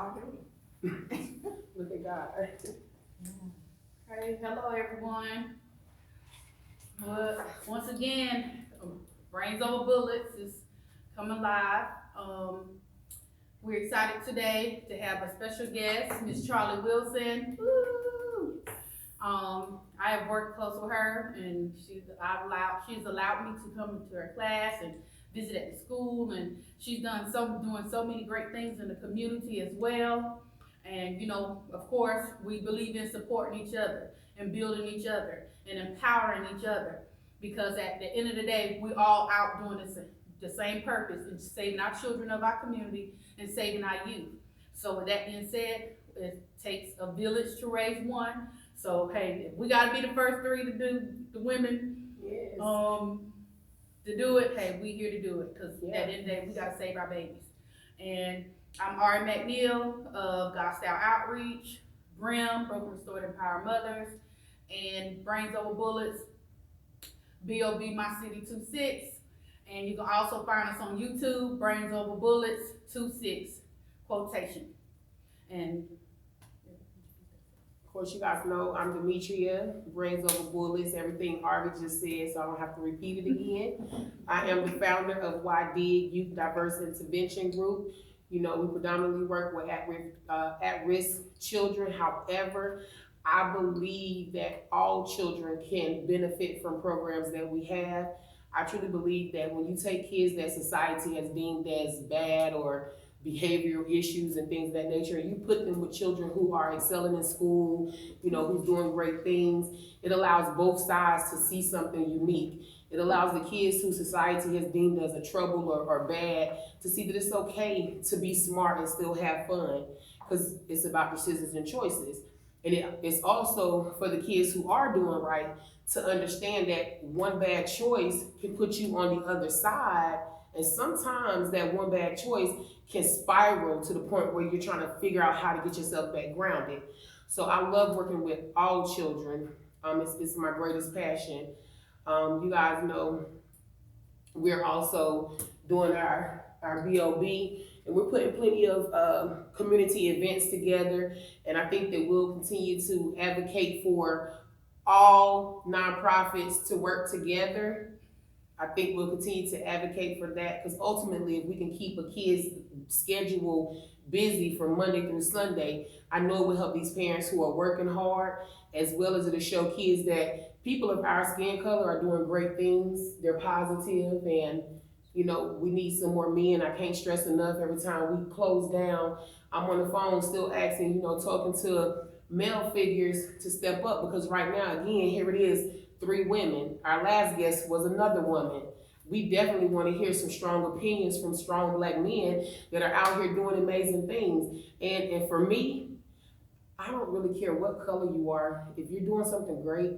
already. Look at God. Okay, hello everyone. Once again, Brains Over Bullets is coming live. We're excited today to have a special guest, Miss Charley Wilson. Woo! I have worked close with her, and she's allowed me to come into her class and visit at the school, and she's doing so many great things in the community as well. And of course, we believe in supporting each other and building each other and empowering each other, because at the end of the day, we all out doing the same purpose, in saving our children of our community and saving our youth. So with that being said, it takes a village to raise one. So hey, if we gotta be the first three to do the women, Yes. to do it, hey, we here to do it, because at the end of the day, we gotta save our babies. And I'm Ari McNeil of God Style Outreach, BRIM, Broken Restored Empower Mothers, and Brains Over Bullets, B.O.B. My City 26. And you can also find us on YouTube, Brains Over Bullets 26 quotation. And Of course, you guys know I'm Demetria, Brains Over Bullets, everything Arby just said, so I don't have to repeat it again. I am the founder of YDIG Youth Diverse Intervention Group. We predominantly work with at-risk children. However, I believe that all children can benefit from programs that we have. I truly believe that when you take kids that society has deemed as bad or behavioral issues and things of that nature, and you put them with children who are excelling in school, who's doing great things, it allows both sides to see something unique. It allows the kids who society has deemed as a trouble or bad to see that it's okay to be smart and still have fun, because it's about decisions and choices. And it's also for the kids who are doing right to understand that one bad choice can put you on the other side, and sometimes that one bad choice can spiral to the point where you're trying to figure out how to get yourself back grounded. So I love working with all children. It's my greatest passion. You guys know we're also doing our BOB, and we're putting plenty of community events together, and I think that we'll continue to advocate for all nonprofits to work together. I think we'll continue to advocate for that, because ultimately, if we can keep a kid's schedule busy from Monday through Sunday, I know it will help these parents who are working hard, as well as it'll show kids that people of our skin color are doing great things. They're positive, and we need some more men. I can't stress enough, every time we close down, I'm on the phone still asking, talking to male figures to step up, because right now, again, here it is, 3 women. Our last guest was another woman. We definitely want to hear some strong opinions from strong Black men that are out here doing amazing things. And for me, I don't really care what color you are. If you're doing something great,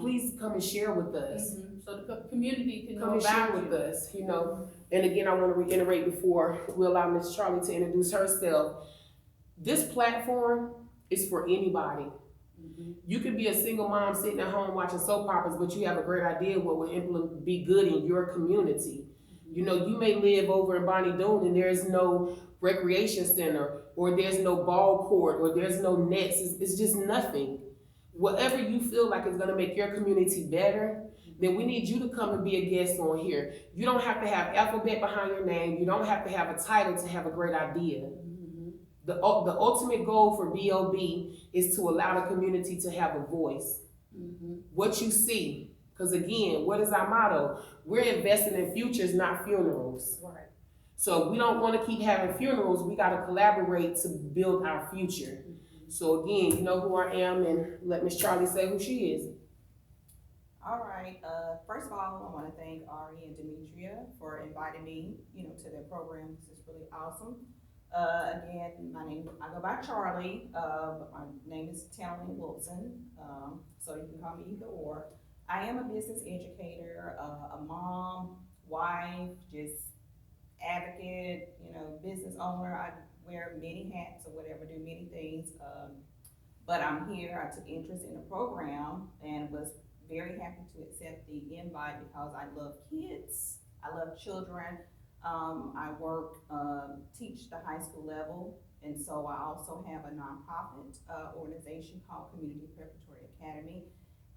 please come and share with us. mm-hmm. So the community can Come know and share about with you. us, And again, I want to reiterate before we allow Ms. Charley to introduce herself. This platform is for anybody. Mm-hmm. You could be a single mom sitting at home watching soap operas, but you have a great idea what would be good in your community. You may live over in Bonnie Doon and there's no recreation center, or there's no ball court, or there's no nets. It's just nothing. Whatever you feel like is going to make your community better, then we need you to come and be a guest on here. You don't have to have alphabet behind your name. You don't have to have a title to have a great idea. Mm-hmm. The ultimate goal for BOB is to allow the community to have a voice. Mm-hmm. What you see, because again, what is our motto? We're investing in futures, not funerals. Right. So if we don't want to keep having funerals, we got to collaborate to build our future. Mm-hmm. So again, you know who I am, and let Miss Charley say who she is. All right. First of all, I want to thank Ari and Demetria for inviting me, to their program. This is really awesome. Again, I go by Charley, but my name is Charley Wilson, so you can call me either or. I am a business educator, a mom, wife, just advocate, business owner. I wear many hats or whatever, do many things, but I'm here. I took interest in the program and was very happy to accept the invite because I love kids, I love children. I teach the high school level, And so I also have a nonprofit organization called Community Preparatory Academy.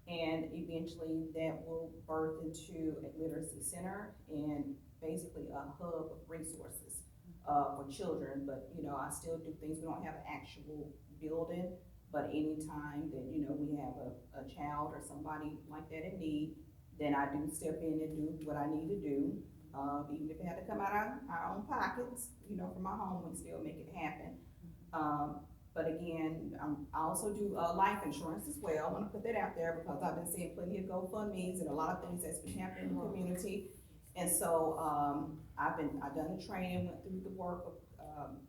And eventually that will birth into a literacy center and basically a hub of resources for children. But, I still do things. We don't have an actual building, but anytime that, we have a child or somebody like that in need, then I do step in and do what I need to do. Even if it had to come out of our own pockets, from my home, we still make it happen. But again, I also do life insurance as well. I want to put that out there because I've been seeing plenty of GoFundMe's and a lot of things that's been happening in the community. And so I've done the training, went through the work of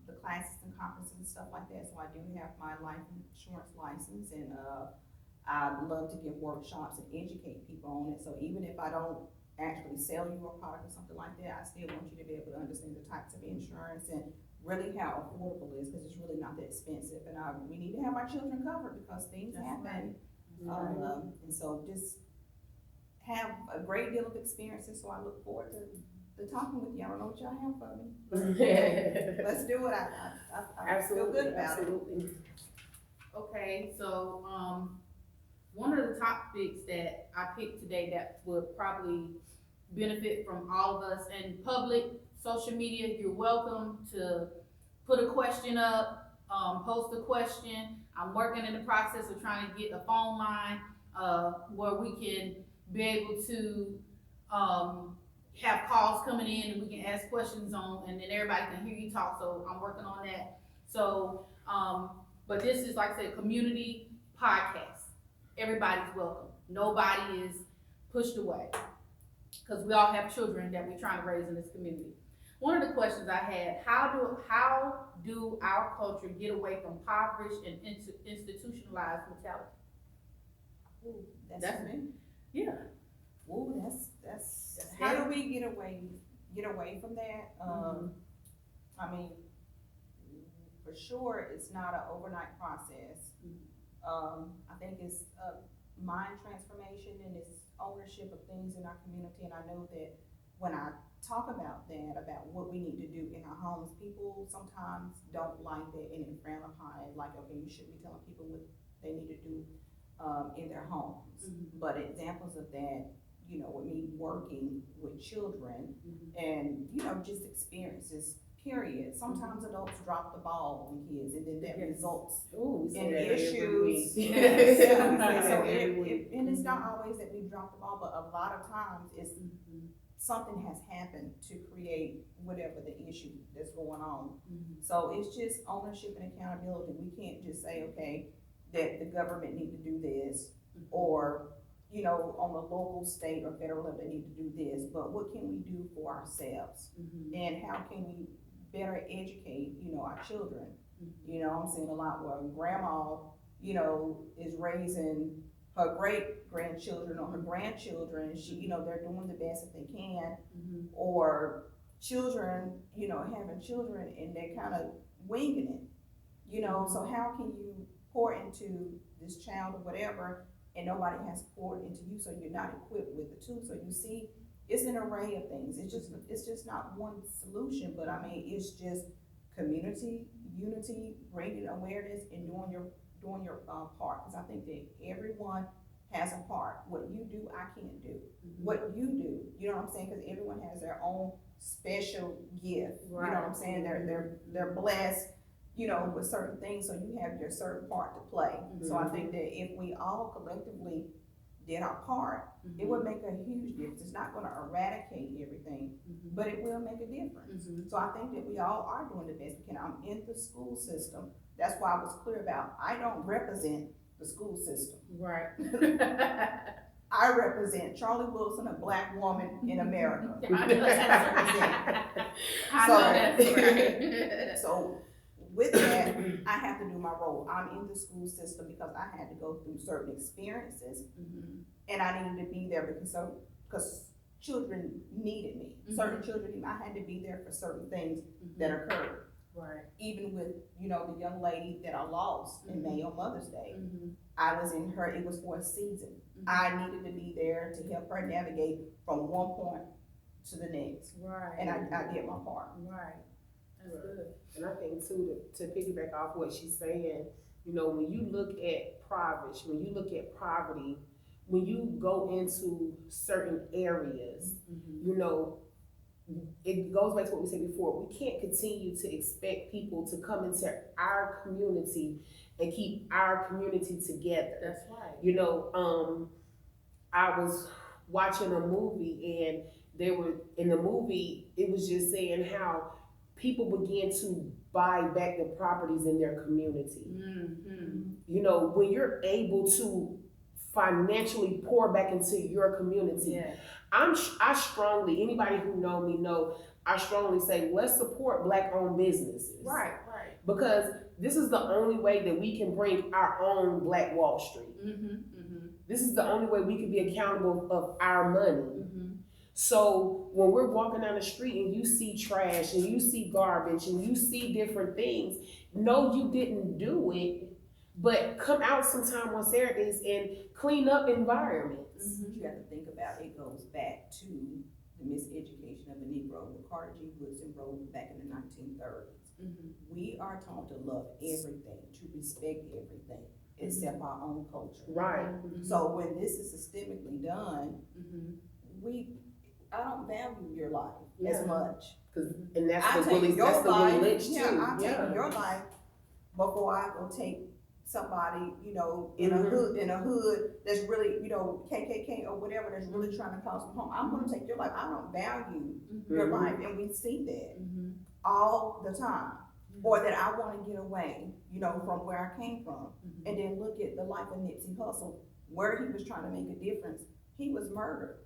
the classes and conferences and stuff like that. So I do have my life insurance license, and I love to give workshops and educate people on it. So even if I don't actually sell you a product or something like that, I still want you to be able to understand the types of insurance and really how affordable it is, because it's really not that expensive. And we need to have our children covered because things happen. Right. And so just have a great deal of experiences. So I look forward to talking with you. I don't know what y'all have for me. Let's do it. I feel good about absolutely. Okay, so, one of the topics that I picked today that would probably benefit from all of us in public, social media, you're welcome to put a question up, post a question. I'm working in the process of trying to get a phone line, where we can be able to, have calls coming in and we can ask questions on, and then everybody can hear you talk, so I'm working on that. So, but this is, like I said, community podcast. Everybody's welcome. Nobody is pushed away, because we all have children that we're trying to raise in this community. One of the questions I had, how do our culture get away from impoverished and institutionalized mentality? Ooh, that's That's me. Yeah. Ooh, that's how do we get away from that? I mean, for sure, it's not an overnight process. I think it's a mind transformation and it's ownership of things in our community. And I know that when I talk about that, about what we need to do in our homes, people sometimes don't like that and in front of it, like, okay, you shouldn't be telling people what they need to do in their homes. But examples of that, with me working with children and, just experiences, period. Sometimes adults drop the ball on kids, and then that results in issues. And it's not always that we drop the ball, but a lot of times it's something has happened to create whatever the issue that's going on. So it's just ownership and accountability. We can't just say, okay, that the government need to do this, or on the local, state, or federal level, they need to do this, but what can we do for ourselves? And how can we better educate, our children? I'm seeing a lot where grandma, is raising her great grandchildren or her grandchildren. She, they're doing the best that they can, or children, having children and they're kind of winging it, so how can you pour into this child or whatever, and nobody has poured into you, so you're not equipped with the tools. So you see, it's an array of things. It's just not one solution, but I mean, it's just community, unity, bringing awareness, and doing your part. Because I think that everyone has a part. What you do, I can't do. What you do, you know what I'm saying? Because everyone has their own special gift. Right. You know what I'm saying? They're blessed, with certain things, so you have your certain part to play. So I think that if we all collectively did our part, it would make a huge difference. It's not gonna eradicate everything, but it will make a difference. So I think that we all are doing the best we can. I'm in the school system. That's why I was clear about, I don't represent the school system. Right. I represent Charley Wilson, a Black woman in America. I know that's right. So with that, I have to do my role. I'm in the school system because I had to go through certain experiences, and I needed to be there because children needed me. Certain children, I had to be there for certain things that occurred. Right. Even with, the young lady that I lost in May on Mother's Day, I was in her, it was for a season. I needed to be there to help her navigate from one point to the next. Right. And I did my part. Right. That's good. And I think too, to piggyback off what she's saying, you know, when you look at when you look at poverty, when you go into certain areas, you know, it goes back to what we said before. We can't continue to expect people to come into our community and keep our community together. That's right. You know, I was watching a movie and in the movie, it was just saying how people began to buy back the properties in their community. You know, when you're able to financially pour back into your community, Yeah. I strongly, anybody who know me know, I strongly say, let's support Black-owned businesses. Right. Because this is the only way that we can bring our own Black Wall Street. This is the only way we can be accountable of our money. So when we're walking down the street and you see trash and you see garbage and you see different things, no, you didn't do it, but come out sometime on Saturdays and clean up environments. You have to think about it goes back to the miseducation of the Negro. What Carter G. Woodson wrote back in the 1930s. We are taught to love everything, to respect everything, except our own culture. Right. So when this is systemically done, I don't value your life as much. And that's I'm the taking Willie, your that's the life. Willie Lynch too. I'm taking your life before I go take somebody, you know, in a hood that's really, you know, KKK or whatever, that's really trying to cause some harm. I'm gonna take your life. I don't value your life, and we see that all the time. Or that I want to get away, you know, from where I came from, and then look at the life of Nipsey Hussle, where he was trying to make a difference. He was murdered.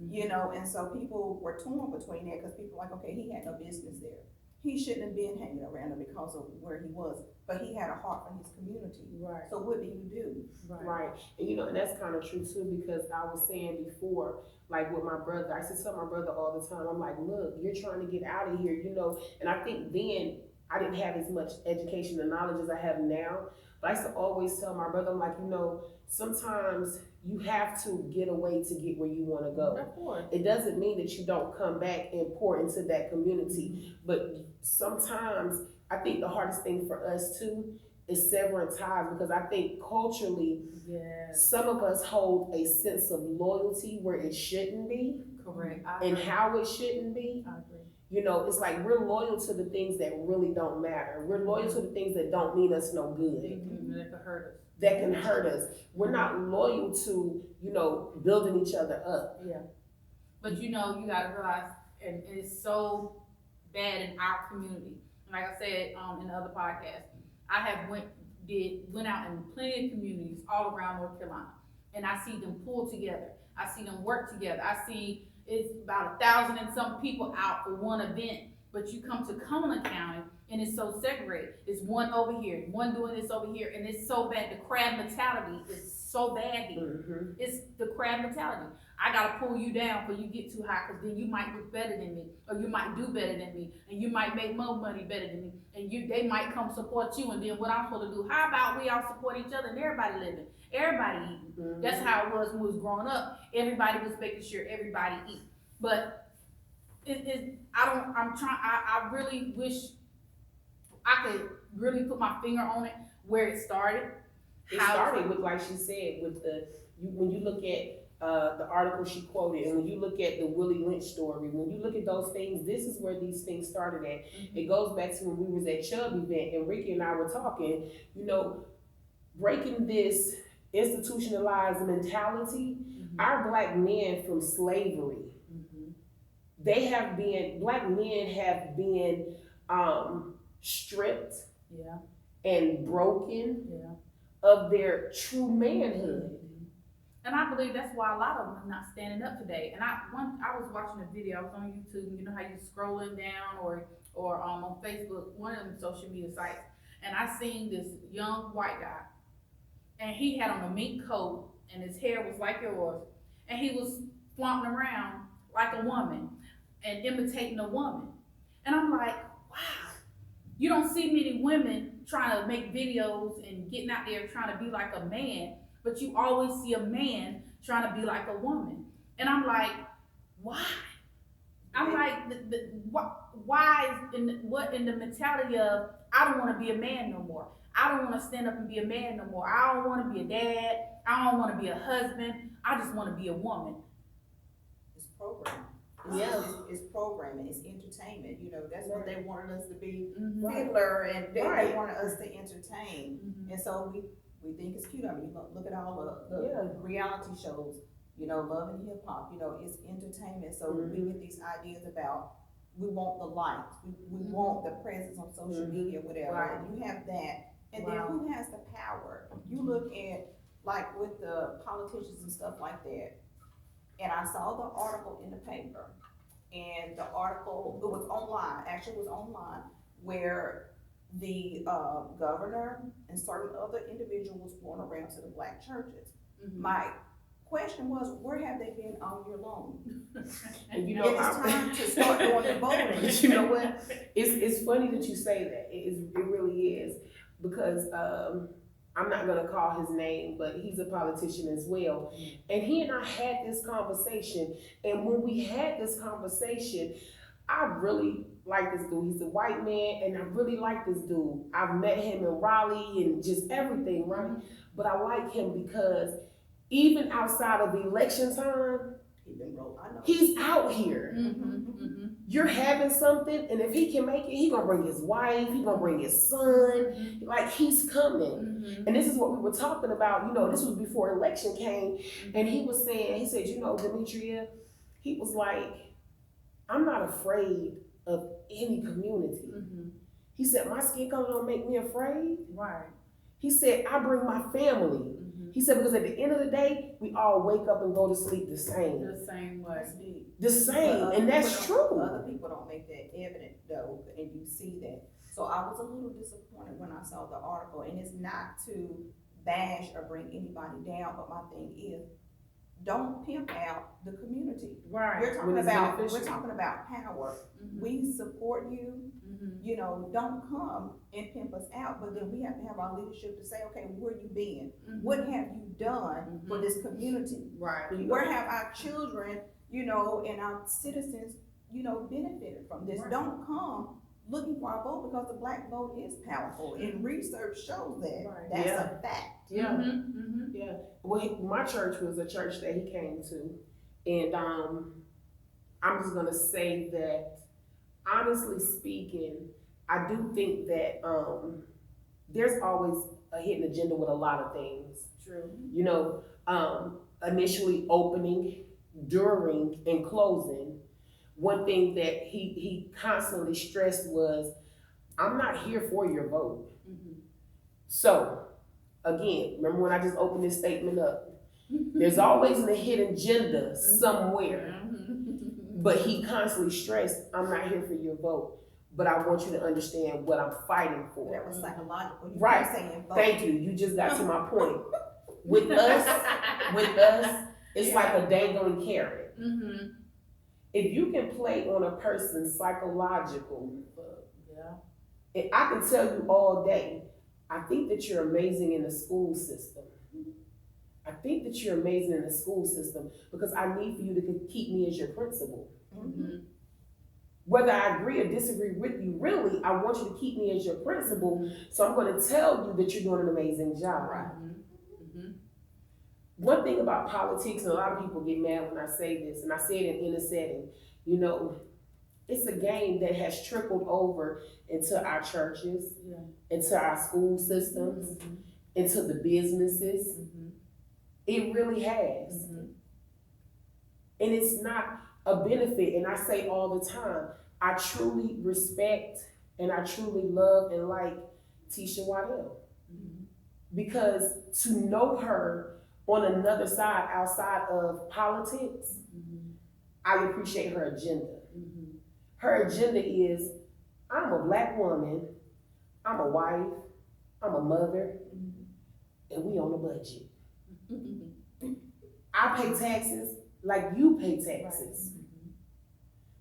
You know, and so people were torn between that, because people were like, okay, he had no business there. He shouldn't have been hanging around there because of where he was, but he had a heart for his community. Right. So what do you do? Right. And you know, and that's kind of true too, because I was saying before, like with my brother, I used to tell my brother all the time, I'm like, look, you're trying to get out of here, you know, and I think then I didn't have as much education and knowledge as I have now, but I used to always tell my brother, I'm like, you know, sometimes you have to get away to get where you want to go. Of course. It doesn't mean that you don't come back and pour into that community, but sometimes I think the hardest thing for us too is severing ties, because I think culturally, some of us hold a sense of loyalty where it shouldn't be. Correct. And how it shouldn't be. I agree. You know, it's like we're loyal to the things that really don't matter. We're loyal to the things that don't mean us no good. That could hurt us. That can hurt us. We're not loyal to, you know, building each other up. Yeah. But you know, you gotta realize, and it's so bad in our community. Like I said in the other podcast, I have went out in plenty of communities all around North Carolina, and I see them pull together. I see them work together. I see it's about 1,000 and some people out for one event, but you come to Cumberland County and it's so segregated. It's one over here, one doing this over here, and it's so bad. The crab mentality is so bad here. It's the crab mentality. I gotta pull you down before you get too high, because then you might look better than me, or you might do better than me, and you might make more money better than me, and they might come support you, and then what I'm supposed to do? How about we all support each other and everybody living, everybody eating? That's how it was when we was growing up. Everybody was making sure everybody eat. But I really wish I could really put my finger on it where it started. It started with, like she said, with when you look at the article she quoted, and when you look at the Willie Lynch story, when you look at those things, this is where these things started at. It goes back to when we was at Chubb event and Ricky and I were talking, you know, breaking this institutionalized mentality. Our Black men from slavery, Black men have been stripped and broken of their true manhood. And I believe that's why a lot of them are not standing up today. And I was watching a video, I was on YouTube, you know how you scrolling down or on Facebook, one of them social media sites, and I seen this young white guy, and he had on a mink coat, and his hair was like yours, and he was flaunting around like a woman and imitating a woman. And I'm like, wow, you don't see many women trying to make videos and getting out there trying to be like a man, but you always see a man trying to be like a woman. And I'm like, why? I'm like, why what in the mentality of I don't want to be a man no more. I don't want to stand up and be a man no more. I don't want to be a dad. I don't want to be a husband. I just want to be a woman. It's programming. Yeah. It's programming, it's entertainment, you know, that's what they wanted us to be, Mm-hmm. fiddler, and they Right. wanted us to entertain. Mm-hmm. And so we think it's cute. I mean, look at all the Yeah. reality shows, you know, Love and Hip Hop, you know, it's entertainment. So we get these ideas about, we want the likes, we want the presence on social media, whatever. Right. And you have that. And Wow. then who has the power? You look at, like with the politicians and stuff like that, and I saw the article in the paper, and the article, it was online, actually it was online, where the governor and certain other individuals going around to the black churches. Mm-hmm. My question was, where have they been all year long? And you And know, it's time to start doing the voting. But you know what? It's funny that you say that. It really is, because I'm not gonna call his name, but he's a politician as well. And he and I had this conversation, and when we had this conversation, I really like this dude. He's a white man, and I really like this dude. I've met him in Raleigh and just everything, right? But I like him because even outside of election time, I know. he's out here. Mm-hmm. Mm-hmm. You're having something, and if he can make it, he gonna bring his wife, he gonna bring his son, like he's coming. Mm-hmm. And this is what we were talking about, you know, this was before election came, and he was saying, he said, you know, Demetria, he was like, I'm not afraid of any community. Mm-hmm. He said, my skin color don't make me afraid. Right. He said, I bring my family. Mm-hmm. He said, because at the end of the day, we all wake up and go to sleep the same. The same way. That's big. The same, But and that's true. Other people don't make that evident though, and you see that. So I was a little disappointed when I saw the article, and it's not to bash or bring anybody down, but my thing is, don't pimp out the community. Right. We're talking When it's about, beneficial. we're talking about power. Mm-hmm. We support you, Mm-hmm. you know, don't come and pimp us out, but then we have to have our leadership to say, okay, where you been? Mm-hmm. What have you done for this community? Right. Where have our children, you know, and our citizens, you know, benefited from this? Right. Don't come looking for our vote, because the black vote is powerful, and research shows that. Right. That's Yeah. a fact. Yeah. Mm-hmm. Mm-hmm. Yeah. Well, my church was a church that he came to, and I'm just gonna say that, honestly speaking, I do think that there's always a hidden agenda with a lot of things. True. You know, initially opening, during, and closing. One thing that he constantly stressed was, I'm not here for your vote. Mm-hmm. So, again, remember when I just opened this statement up? There's always a hidden agenda somewhere. Mm-hmm. But he constantly stressed, I'm not here for your vote, but I want you to understand what I'm fighting for. That was psychological. You Right. kept saying vote. Thank you. You just got to my point. With us, it's like a dangling carrot. Mm-hmm. If you can play on a person's psychological, Yeah. and I can tell you all day, I think that you're amazing in the school system. I think that you're amazing in the school system because I need for you to keep me as your principal. Mm-hmm. Whether I agree or disagree with you, really, I want you to keep me as your principal. So I'm going to tell you that you're doing an amazing job. Right. Mm-hmm. One thing about politics, and a lot of people get mad when I say this, and I say it in a setting, you know, it's a game that has trickled over into our churches, Yeah. into our school systems, Mm-hmm. into the businesses. Mm-hmm. It really has. Mm-hmm. And it's not a benefit. And I say all the time, I truly respect and I truly love and like Tisha Waddell. Mm-hmm. Because to know her on another side, outside of politics, Mm-hmm. I appreciate her agenda. Mm-hmm. Her agenda is, I'm a black woman, I'm a wife, I'm a mother, and we on a budget. Mm-hmm. I pay taxes like you pay taxes.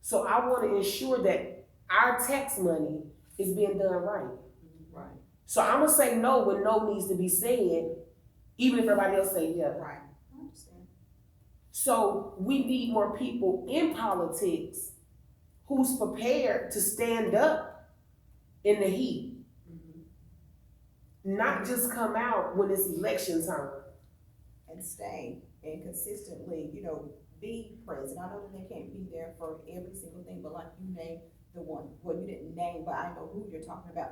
So I want to ensure that our tax money is being done right. Right. So I'm gonna say no when no needs to be said, even if everybody else say yeah. Right. I understand. So we need more people in politics who's prepared to stand up in the heat, not just come out when it's election time. And stay and consistently, be present. I know that they can't be there for every single thing, but like you named the one, well, you didn't name, but I know who you're talking about.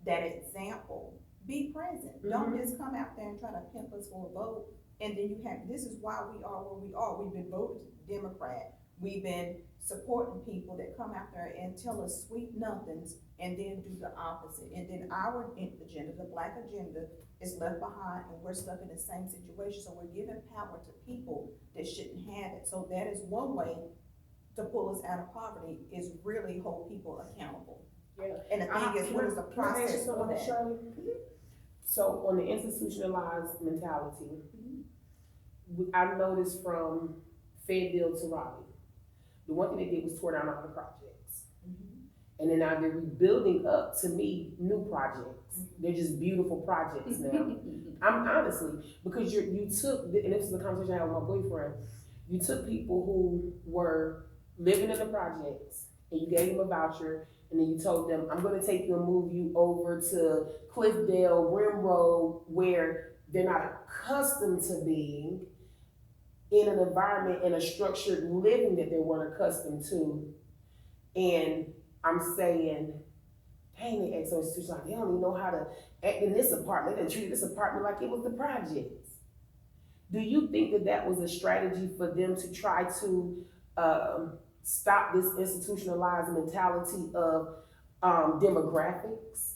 That example, be present. Don't just come out there and try to pimp us for a vote. And then this is why we are where we are. We've been voted Democrat. We've been supporting people that come out there and tell us sweet nothings and then do the opposite. And then our agenda, the Black agenda, is left behind and we're stuck in the same situation. So we're giving power to people that shouldn't have it. So that is one way to pull us out of poverty, is really hold people accountable. Yeah. And the thing is, what is the process for that? Charley? So on the institutionalized mentality, I've noticed from Fayetteville to Raleigh, the one thing they did was tore down all the projects. And then now they're rebuilding up, to me, new projects. They're just beautiful projects now. I'm honestly, because you took, and this is a conversation I had with my boyfriend, you took people who were living in the projects and you gave them a voucher and then you told them, I'm gonna take you and move you over to Cliffdale, Rim Road, where they're not accustomed to being in an environment, in a structured living that they weren't accustomed to. And I'm saying, dang, the exo institutions, like, they don't even know how to act in this apartment. They treated this apartment like it was the projects. Do you think that was a strategy for them to try to stop this institutionalized mentality of demographics?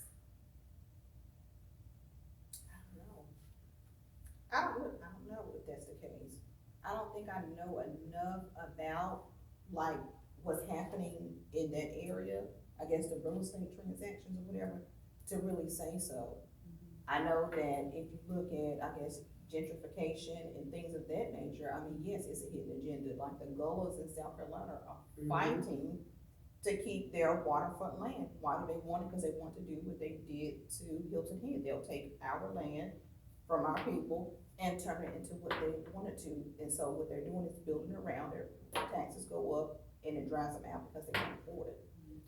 I don't know if that's the case. I don't think I know enough about like what's happening in that area, I guess the real estate transactions or whatever, to really say so. I know that if you look at, I guess, gentrification and things of that nature, I mean, yes, it's a hidden agenda. Like the Gullas in South Carolina are fighting to keep their waterfront land. Why do they want it? Because they want to do what they did to Hilton Head. They'll take our land from our people and turn it into what they wanted to. And so what they're doing is building around it. Taxes go up and it drives them out because they can't afford it.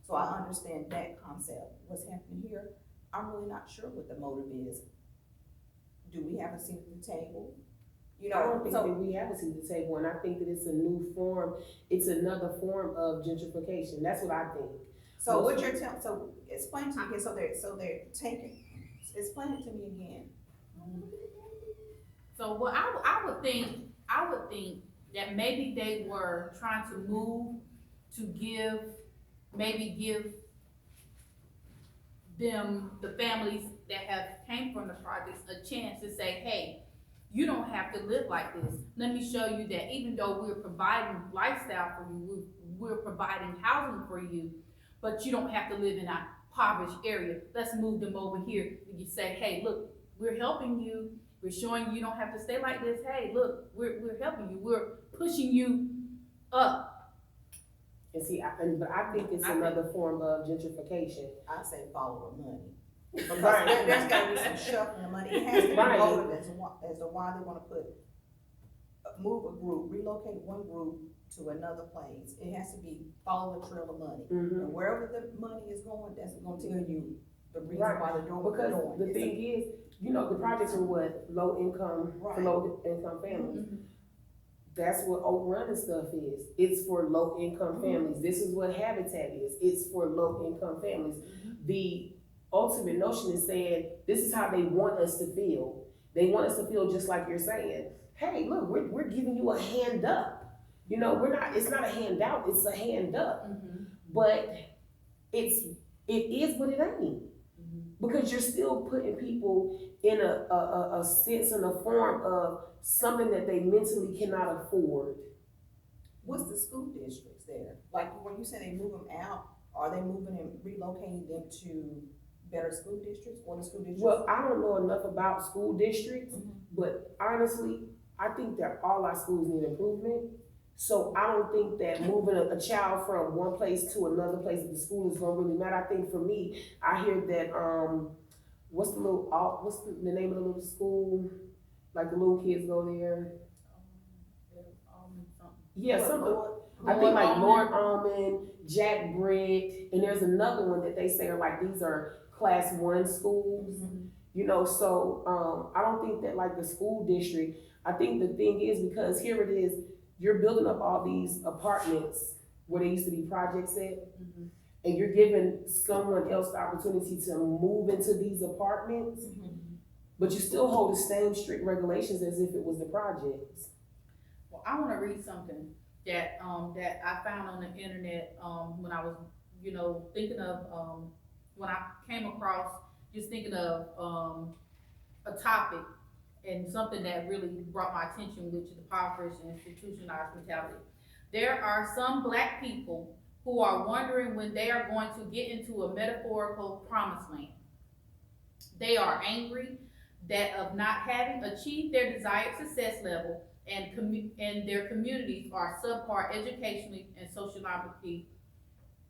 So I understand that concept. What's happening here, I'm really not sure what the motive is. Do we have a seat at the table? I don't think that we have a seat at the table, and I think that it's a new form. It's another form of gentrification. That's what I think. So what you're telling, so explain to me again. So they're taking. Explain it to me again. So what I would think that maybe they were trying to move to give them, the families that have came from the projects, a chance to say, hey, you don't have to live like this. Let me show you that even though we're providing lifestyle for you, we're providing housing for you, but you don't have to live in a impoverished area. Let's move them over here. You say, hey, look, we're helping you. We're showing you don't have to stay like this. Hey, look, we're helping you. We're pushing you up. And see, but I think it's another form of gentrification. I say follow the money. Because there's gotta be some shuffling of money. It has to be motive as to why they wanna move a group, relocate one group to another place. It has to be follow the trail of money. And wherever the money is going, that's gonna tell you the reason why they're doing what they're doing. Because the thing is, the projects are what? Low income families. That's what Overrun and stuff is. It's for low income families. This is what Habitat is. It's for low income families. The ultimate notion is saying, this is how they want us to feel. They want us to feel just like you're saying. Hey, look, we're giving you a hand up. It's not a handout, it's a hand up. But it is what it ain't. Because you're still putting people in a sense and a form of something that they mentally cannot afford. What's the school districts there? Like when you say they move them out, are they moving and relocating them to better school districts or the school districts? Well, I don't know enough about school districts, but honestly, I think that all our schools need improvement. So I don't think that moving a child from one place to another place at the school is gonna really matter. I think for me, I hear that what's the name of the little school? Like the little kids go there. Yeah, something. I think like Lord Lord Almond, Jack Britt, and there's another one that they say are like these are class 1 schools. You know, so I don't think that like the school district, I think the thing is because here it is, you're building up all these apartments where they used to be projects at, and you're giving someone else the opportunity to move into these apartments, but you still hold the same strict regulations as if it was the projects. Well, I want to read something that that I found on the internet when I was, you know, thinking of when I came across just thinking of a topic and something that really brought my attention, which is the impoverished and institutionalized mentality. There are some Black people who are wondering when they are going to get into a metaphorical promised land. They are angry that of not having achieved their desired success level, and their communities are subpar educationally and sociologically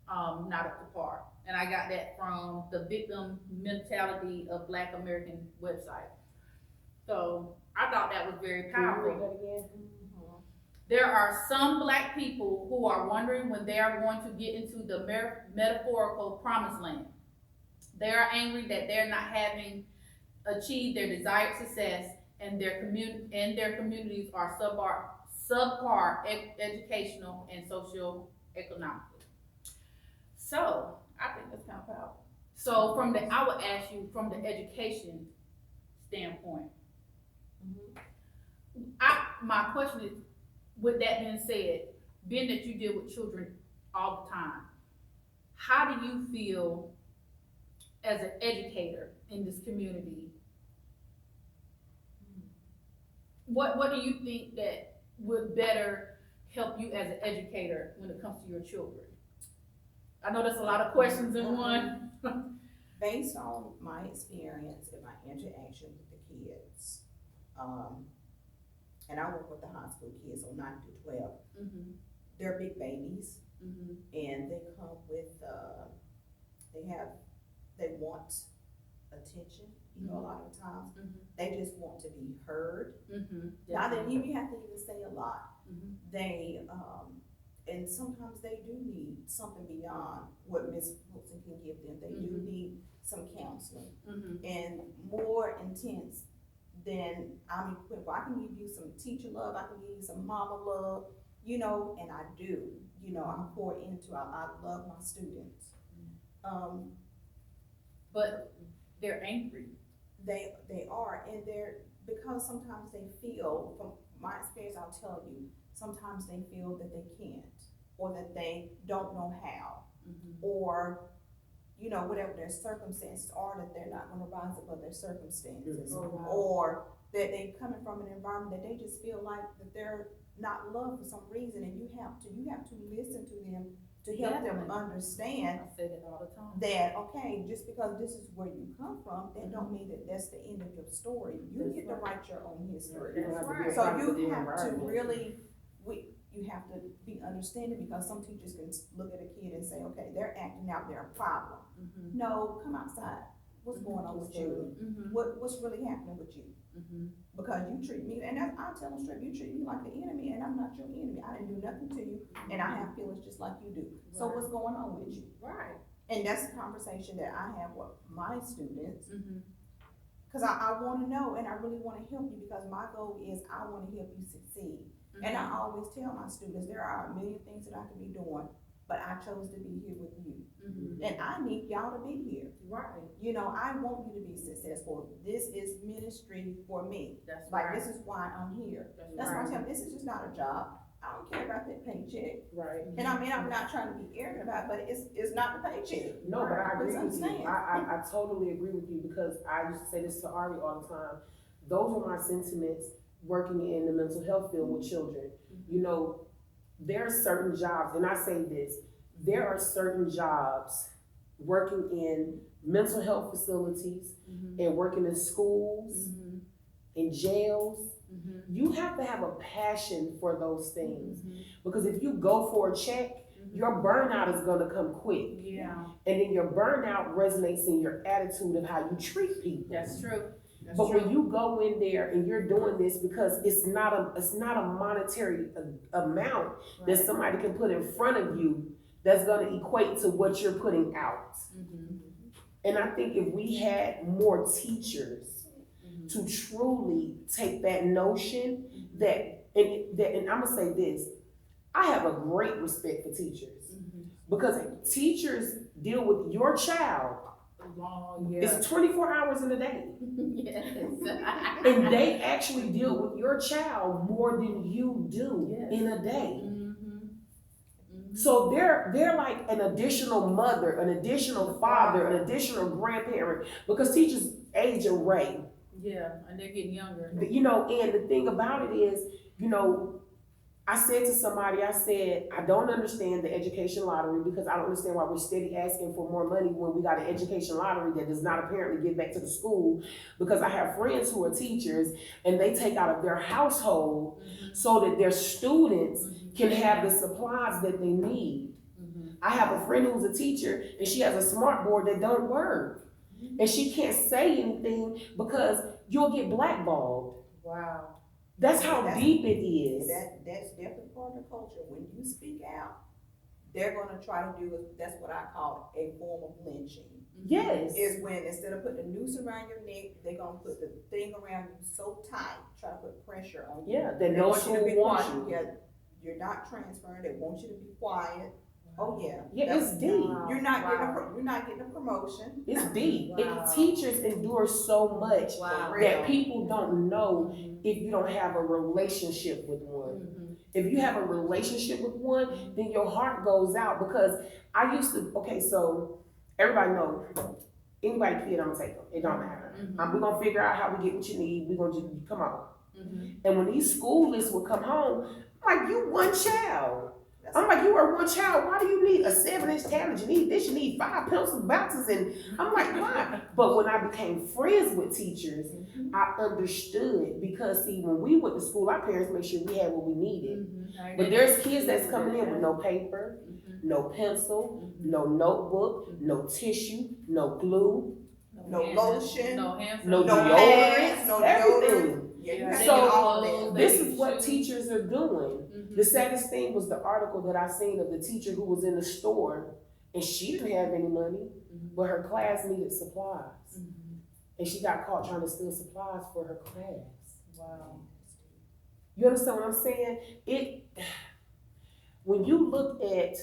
not up to par. And I got that from the Victim Mentality of Black American website. So I thought that was very powerful. Can you read that again? There are some Black people who are wondering when they are going to get into the metaphorical promised land. They are angry that they're not having achieved their desired success, and their communities are subpar educational and social economically. So I think that's kind of powerful. So I would ask you from the education standpoint. My question is, with that being said, being that you deal with children all the time, how do you feel as an educator in this community? What do you think that would better help you as an educator when it comes to your children? I know that's a lot of questions in one. Based on my experience and my interaction with the kids, and I work with the high school kids, so 9 to 12, they're big babies, and they come with, they want attention, you know, a lot of times. They just want to be heard. Now they even have to even say a lot. They, and sometimes they do need something beyond what Ms. Wilson can give them. They do need some counseling, and more intense than I'm equipped. I can give you some teacher love, I can give you some mama love, you know, and I do, you know, I pour into, I love my students. But they're angry. They are, and because sometimes they feel, from my experience, I'll tell you, sometimes they feel that they can't, or that they don't know how, or, you know, whatever their circumstances are, that they're not gonna rise above their circumstances, or that they coming from an environment that they just feel like that they're not loved for some reason, and you have to listen to them to help them understand. I say that all the time. That, okay, just because this is where you come from, that don't mean that that's the end of your story. You get to write your own history. That's right. So you have to really, you have to be understanding, because some teachers can look at a kid and say, okay, they're acting out, they're a problem. No, come outside. What's going on with you? What's really happening with you? Because you treat me, and I'll tell them straight, you treat me like the enemy, and I'm not your enemy. I didn't do nothing to you, and I have feelings just like you do. So what's going on with you? Right. And that's the conversation that I have with my students. Because I want to know, and I really want to help you, because my goal is I want to help you succeed. And I always tell my students, there are a million things that I could be doing, but I chose to be here with you. And I need y'all to be here. Right. You know, I want you to be successful. This is ministry for me. That's Like, right. this is why I'm here. That's why I right. tell them, this is just not a job. I don't care about that paycheck. Right. And I mean, I'm not trying to be arrogant about it, but it's not the paycheck. No, but I agree with you. Understand. I totally agree with you, because I used to say this to Ari all the time. Those are my sentiments working in the mental health field with children. You know, there are certain jobs, and I say this, there are certain jobs working in mental health facilities and working in schools, in jails. You have to have a passion for those things, because if you go for a check, your burnout is gonna come quick. Yeah. And then your burnout resonates in your attitude of how you treat people. That's true. But when you go in there and you're doing this because it's not a monetary amount that somebody can put in front of you that's going to equate to what you're putting out. Mm-hmm. And I think if we had more teachers to truly take that notion and I'm gonna say this, I have a great respect for teachers because teachers deal with your child. It's 24 hours in a day. Yes. And they actually deal with your child more than you do in a day. So they're like an additional mother, an additional father, an additional grandparent, because teachers age array. Yeah, and they're getting younger. You know, and the thing about it is, you know, I said to somebody, I said, I don't understand the education lottery because I don't understand why we're steady asking for more money when we got an education lottery that does not apparently give back to the school. Because I have friends who are teachers and they take out of their household so that their students can have the supplies that they need. I have a friend who's a teacher and she has a smart board that don't work. And she can't say anything because you'll get blackballed. Wow. That's how deep it is. That's definitely part of the culture. When you speak out, they're gonna try to do it. That's what I call a form of lynching. Yes. Is when instead of putting a noose around your neck, they're gonna put the thing around you so tight, try to put pressure on you. Yeah, that no school wants you. Yeah, you're not transferring. They want you to be quiet. Oh yeah. Yeah, it's deep. You're not getting a promotion. It's deep. Wow. Teachers endure so much that people don't know if you don't have a relationship with one. If you have a relationship with one, then your heart goes out because I used to, so everybody knows, anybody kid, I'm gonna take them. It don't matter. We're gonna figure out how we get what you need. We're gonna just, come on. And when these school lists would come home, I'm like, you one child. I'm like, you are one child. Why do you need a 7-inch tablet? You need this, you need 5 pencil boxes. And I'm like, why? But when I became friends with teachers, I understood because see, when we went to school, our parents made sure we had what we needed. But there's kids that's coming in with no paper, no pencil, no notebook, no tissue, no glue, no lotion, no deodorant, everything. So this is what teachers are doing. The saddest thing was the article that I seen of the teacher who was in the store and she didn't have any money, but her class needed supplies. And she got caught trying to steal supplies for her class. Wow. You understand what I'm saying? When you look at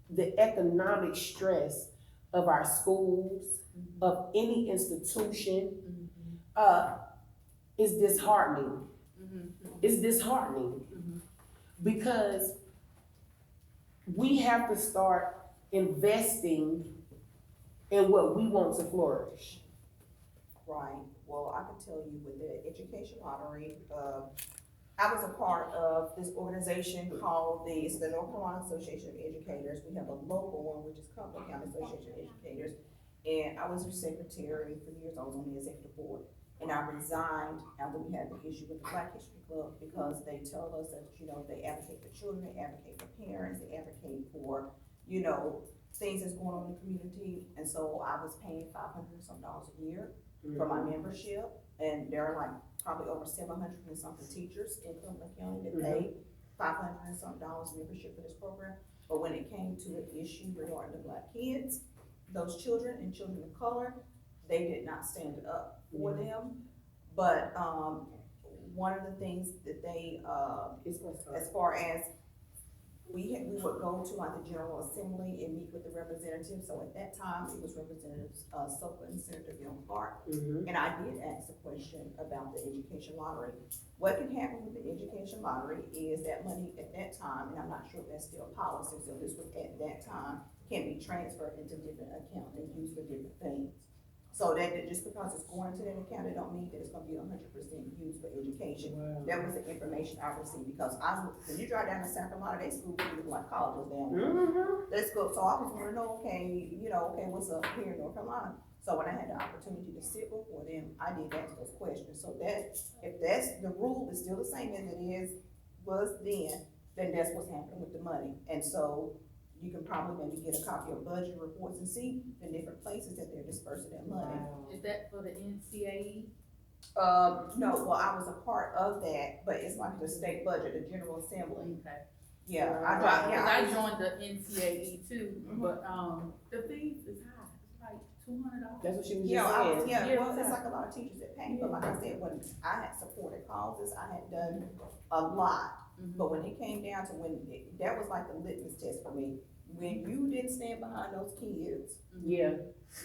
the economic stress of our schools, of any institution, it's disheartening. It's disheartening because we have to start investing in what we want to flourish. Right. Well, I can tell you with the education lottery, I was a part of this organization called it's the North Carolina Association of Educators. We have a local one, which is Cumberland County Association of Educators. And I was their secretary for years. I was on the executive board. And I resigned after we had the issue with the Black History Club because they tell us that, they advocate for children, they advocate for parents, they advocate for, things that's going on in the community. And so I was paying $500 and some a year for my membership. And there are like probably over 700 and something teachers in Cumberland County that pay $500 and some membership for this program. But when it came to an issue regarding the Black kids, those children and children of color, they did not stand up for them. But one of the things that they, as far as we would go to like the General Assembly and meet with the representatives. So at that time, it was Representatives Soka and Senator Bill Clark. And I did ask a question about the education lottery. What can happen with the education lottery is that money at that time, and I'm not sure if that's still policy, so this was at that time, can be transferred into different accounts and used for different things. So that just because it's going to that account, it don't mean that it's gonna be 100% used for education. Wow. That was the information I received because when you drive down to South Carolina, they school people like colleges down there. Let's go. So I was wondering, okay, what's up here in North Carolina? So when I had the opportunity to sit before them, I did ask those questions. So that if that's the rule is still the same as it was then that's what's happening with the money. And so you can probably maybe get a copy of budget reports and see the different places that they're dispersing that money. Wow. Is that for the NCAE? No, well, I was a part of that, but it's like the state budget, the General Assembly. Okay. Yeah, Right. I joined the NCAE too, Mhm. but, the fees is high, it's like $200. That's what she was Yeah, just I was, saying. yeah, Yeah. well, it's like a lot of teachers that pay, but like I said, when I had supported causes, I had done a lot. Mhm. But when it came down to that was like the litmus test for me. When you didn't stand behind those kids, Yeah,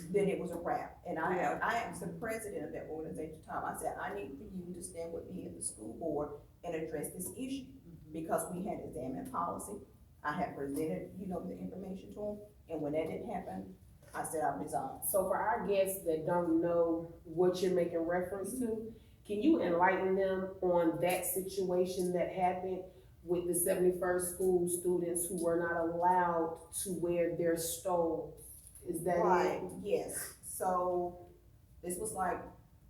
then it was a wrap. And Yeah. I asked the president of that organization, Tom, I said, I need for you to stand with me at the school board and address this issue. Because we had examined policy, I had presented, the information to them, and when that didn't happen, I said I resigned. so for our guests that don't know what you're making reference to, can you enlighten them on that situation that happened with the 71st school students who were not allowed to wear their stoles? Is that Right, it? yes, so this was like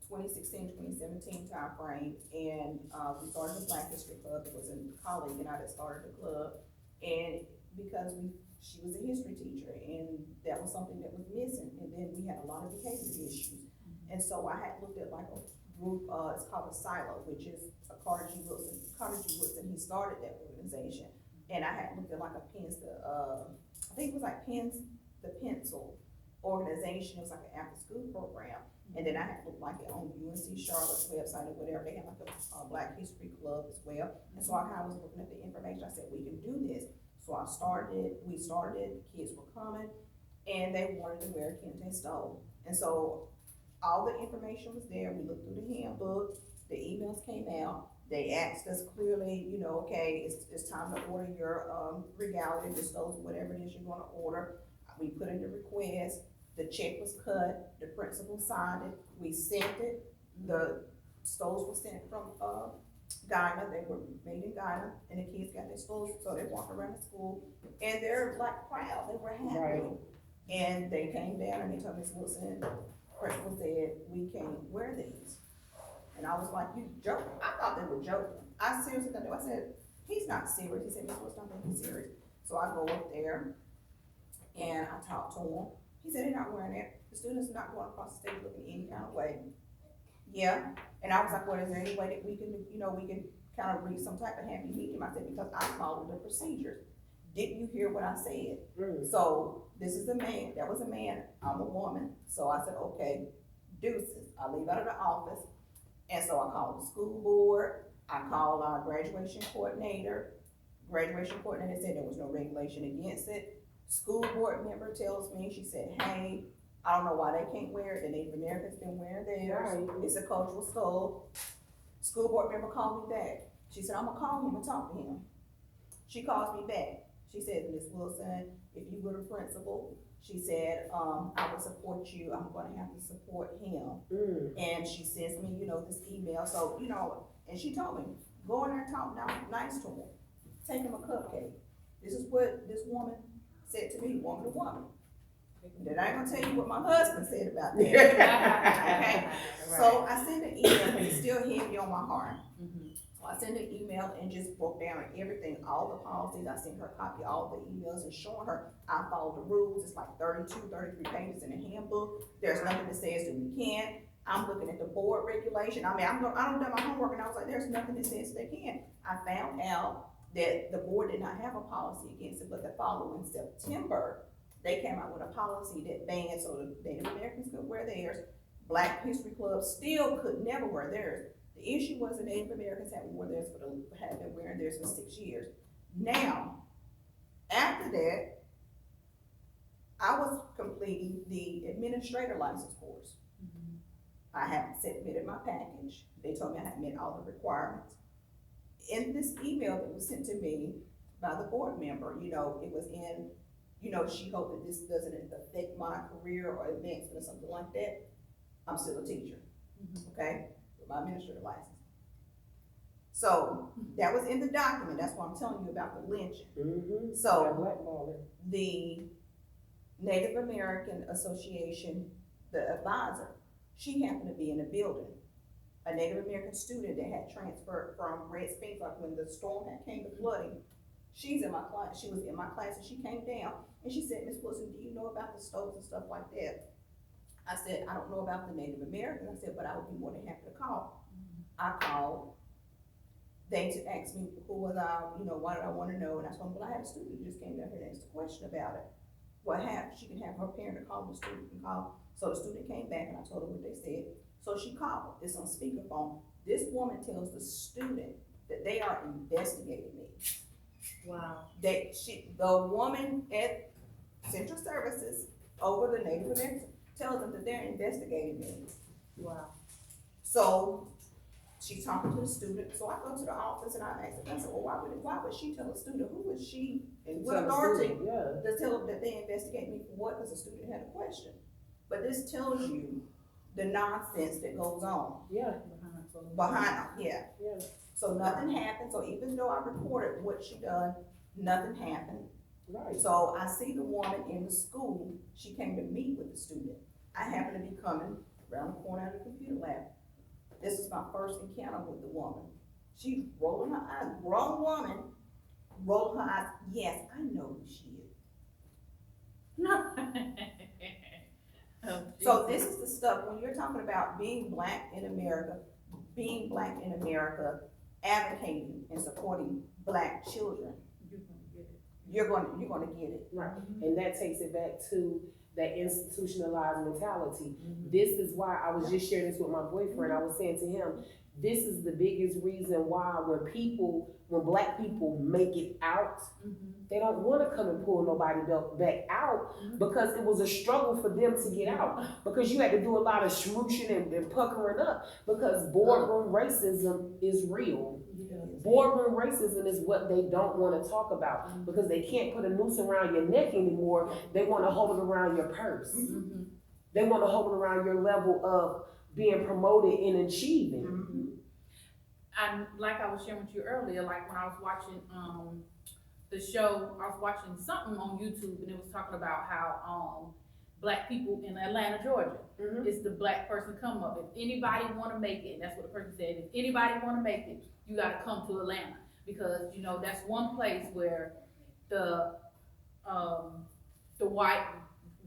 2016, 2017 timeframe, and, we started the Black History Club. It was a colleague and I that started the club, and because she was a history teacher, and that was something that was missing, and then we had a lot of behavior issues. And so I had looked at like a group, it's called a Silo, which is a Carter G. Woodson, he started that organization, and I had looked at like a I think it was like the Pencil organization. It was like an after-school program. And then I had looked like it on UNC Charlotte's website or whatever. They had like a Black History Club as well. And so I kind of was looking at the information. I said, we can do this. So we started, kids were coming, and they wanted to wear a kente stole. And so all the information was there. We looked through the handbook, the emails came out. They asked us clearly, okay, it's time to order your regalia, the stoles, whatever it is you're gonna order. We put in the request. The check was cut, the principal signed it, we sent it, the stoles were sent from, Guyana, they were made in Guyana, and the kids got their stoles, so they walk around the school, and they're like proud, they were happy. Right. And they came down and they told Ms. Wilson, principal said, we can't wear these. And I was like, you joking? I thought they were joking. I seriously thought, I said, he's not serious. He said, Ms. Wilson, I don't think he's serious. So I go up there and I talk to him. He said, they're not wearing it. The students are not going across the stage looking any kind of way. Yeah, and I was like, well, is there any way that we can, we can kind of reach some type of happy medium? I said, because I followed the procedures. Didn't you hear what I said? So this is a man, that was a man, I'm a woman. So I said, okay, deuces. I leave out of the office. And so I called the school board. I called our graduation coordinator. Graduation coordinator said there was no regulation against it. School board member tells me, she said, hey, I don't know why they can't wear it. The Native Americans been wearing theirs. Right. It's a cultural stole. School board member called me back. She said, I'm gonna call him and talk to him. She calls me back. She said, Ms. Wilson, if you were the principal, she said, I would support you. I'm gonna have to support him. And she sends me, this email. So, and she told me, go in there and talk nice to him. Take him a cupcake. This is what this woman said to me, woman to woman. Then I ain't gonna tell you what my husband said about that. Okay? So I sent an email, but it's still heavy on my heart. So I sent an email and just broke down everything, all the policies. I sent her a copy of all the emails and showing her I follow the rules. It's like 32, 33 pages in the handbook. There's nothing that says that we can't. I'm looking at the board regulation. I don't do my homework, and I was like, there's nothing that says they can. I found out that the board did not have a policy against it, but the following September, they came out with a policy that banned, so the Native Americans could wear theirs. Black History Club still could never wear theirs. The issue was the Native Americans had been wearing theirs for 6 years. Now, after that, I was completing the administrator license course. I had submitted my package. They told me I had met all the requirements. In this email that was sent to me by the board member, it was in, she hoped that this doesn't affect my career or advancement or something like that. I'm still a teacher, okay, with my administrative license. So that was in the document. That's why I'm telling you about the lynching. So the Native American Association, the advisor, she happened to be in the building. A Native American student that had transferred from Red Springs, like when the storm had came to flooding. She's in my class. She was in my class, and she came down and she said, Ms. Wilson, do you know about the stoves and stuff like that? I said, I don't know about the Native Americans. I said, but I would be more than happy to call. I called. They asked me who was I, what did I want to know, and I told them, well, I had a student who just came down here and asked a question about it. What happened? She can have her parent to call, the student can call. So the student came back and I told her what they said. So she called. It's on speakerphone. This woman tells the student that they are investigating me. Wow. The woman at Central Services over the Native Americans tells them that they're investigating me. Wow. So she's talking to the student. So I go to the office and I ask her, I said, well, why would she tell a student? Who is she and what authority to tell them that they investigate me for what? Because the student had a question. But this tells you the nonsense that goes on. Yeah. Behind, yeah. Yeah. So nothing happened. So even though I recorded what she done, nothing happened. Right. So I see the woman in the school. She came to meet with the student. I happen to be coming around the corner of the computer lab. This is my first encounter with the woman. She's rolling her eyes. Grown woman, rolling her eyes. Yes, I know who she is. So this is the stuff, when you're talking about being black in America, advocating and supporting black children, you're gonna get it. Right. And that takes it back to that institutionalized mentality. This is why I was just sharing this with my boyfriend. I was saying to him, this is the biggest reason why when black people make it out, they don't want to come and pull nobody back out, because it was a struggle for them to get out, because you had to do a lot of smooching and puckering up, because boardroom racism is real. Boardroom racism is what they don't want to talk about, because they can't put a noose around your neck anymore. They want to hold it around your purse. They want to hold it around your level of being promoted and achieving. And like I was sharing with you earlier, like when I was watching the show, I was watching something on YouTube and it was talking about how black people in Atlanta, Georgia, it's the black person come up. If anybody want to make it, that's what the person said, if anybody want to make it, you got to come to Atlanta, because that's one place where the white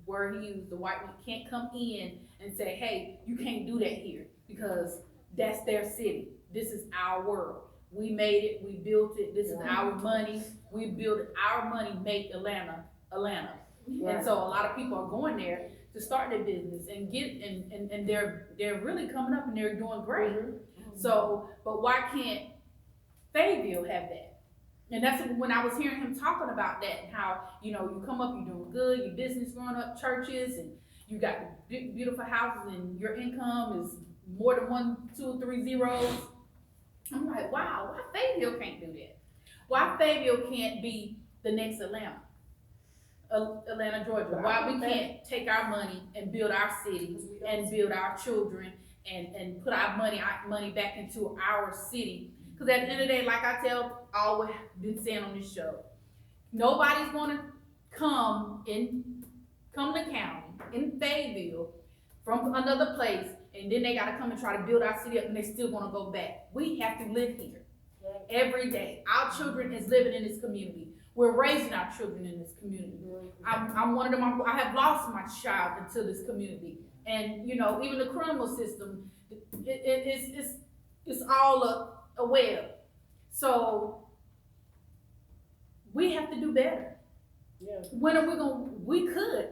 word he used, the white man can't come in and say, hey, you can't do that here, because that's their city. This is our world. We made it, we built it, this is our money, we built it, our money make Atlanta. And so a lot of people are going there to start their business and and they're really coming up and they're doing great. So, but why can't Fayetteville have that? And that's when I was hearing him talking about that, and how, you come up, you're doing good, your business growing up, churches, and you got big, beautiful houses, and your income is more than 1, 2, 3 zeros. I'm like, wow, why Fayetteville can't do that? Why Fayetteville can't be the next Atlanta, Georgia? Why we can't take our money and build our city and build our children and put our money back into our city? Because at the end of the day, like I always been saying on this show, nobody's gonna come to the county in Fayetteville from another place, and then they gotta come and try to build our city up, and they're still gonna go back. We have to live here every day. Our children is living in this community. We're raising our children in this community. I'm one of them. I have lost my child into this community, and even the criminal system, it's all a web. So we have to do better. When are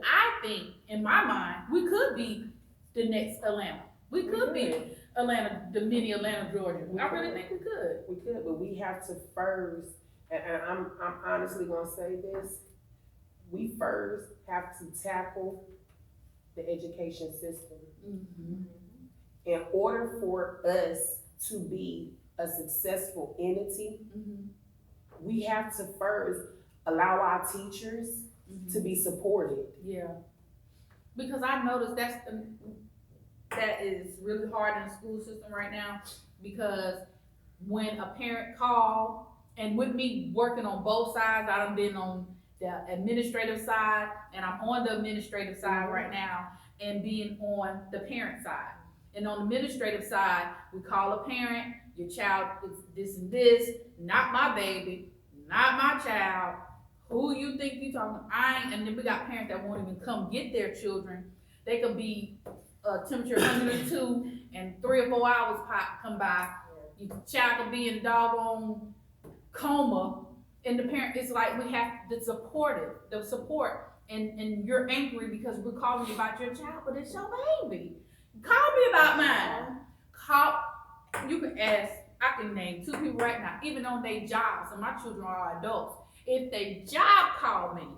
I think, in my mind, we could be the next Atlanta. We could be Atlanta, the mini Atlanta, Georgia. I really think we could. We could, but we have to first, and I'm honestly gonna say this, we first have to tackle the education system. In order for us to be a successful entity, we have to first allow our teachers to be supported. Yeah, because I noticed that is really hard in the school system right now, because when a parent calls, and with me working on both sides, I've been on the administrative side and I'm on the administrative side right now, and being on the parent side. And on the administrative side, we call a parent, your child is this and this, not my baby, not my child. Who you think you talking? And then we got parents that won't even come get their children They could be temperature 102 and 3 or 4 hours come by. Your child could be in doggone coma, and the parent, it's like we have the support, and you're angry because we're calling you about your child, but it's your baby. Call me about mine. You can ask, I can name 2 people right now, even on their jobs, and my children are adults. If they job call me,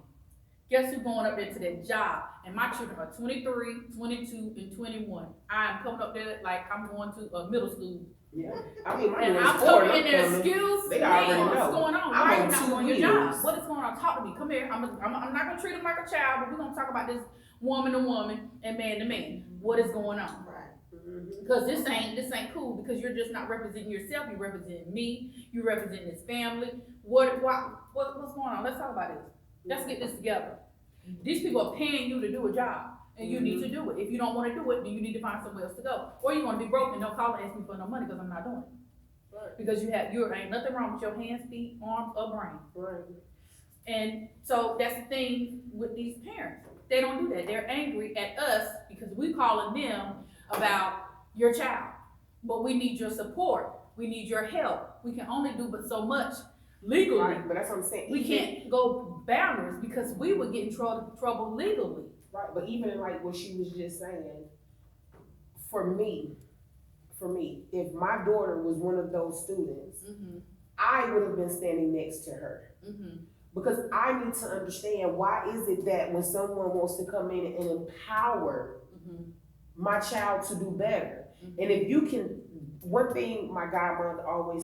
guess who's going up there to their job? And my children are 23, 22, and 21. I'm coming up there like I'm going to a middle school. Yeah, I mean, my And daughter's I'm 4 coming in and there, I'm coming. excuse They me, already what's know. going on? I'm Why on you not 2 doing your wheels. job? What is going on? Talk to me. Come here. I'm not gonna treat him like a child, but we're gonna talk about this woman to woman and man to man. What is going on? Right. Because this ain't cool, because you're just not representing yourself, you're representing me, you're representing his family. What's going on? Let's talk about this. Let's get this together. These people are paying you to do a job, and you need to do it. If you don't want to do it, then you need to find somewhere else to go. Or you're gonna be broke and don't call and ask me for no money because I'm not doing it. Right. Because you ain't nothing wrong with your hands, feet, arms, or brain. Right. And so that's the thing with these parents. They don't do that. They're angry at us because we calling them about your child. But we need your support. We need your help. We can only do but so much legally. Right, but that's what I'm saying. We can't go boundaries because we would get in trouble legally. Right, but even like what she was just saying, for me, if my daughter was one of those students, I would have been standing next to her. Because I need to understand, why is it that when someone wants to come in and empower my child to do better, and if you can, one thing my godmother always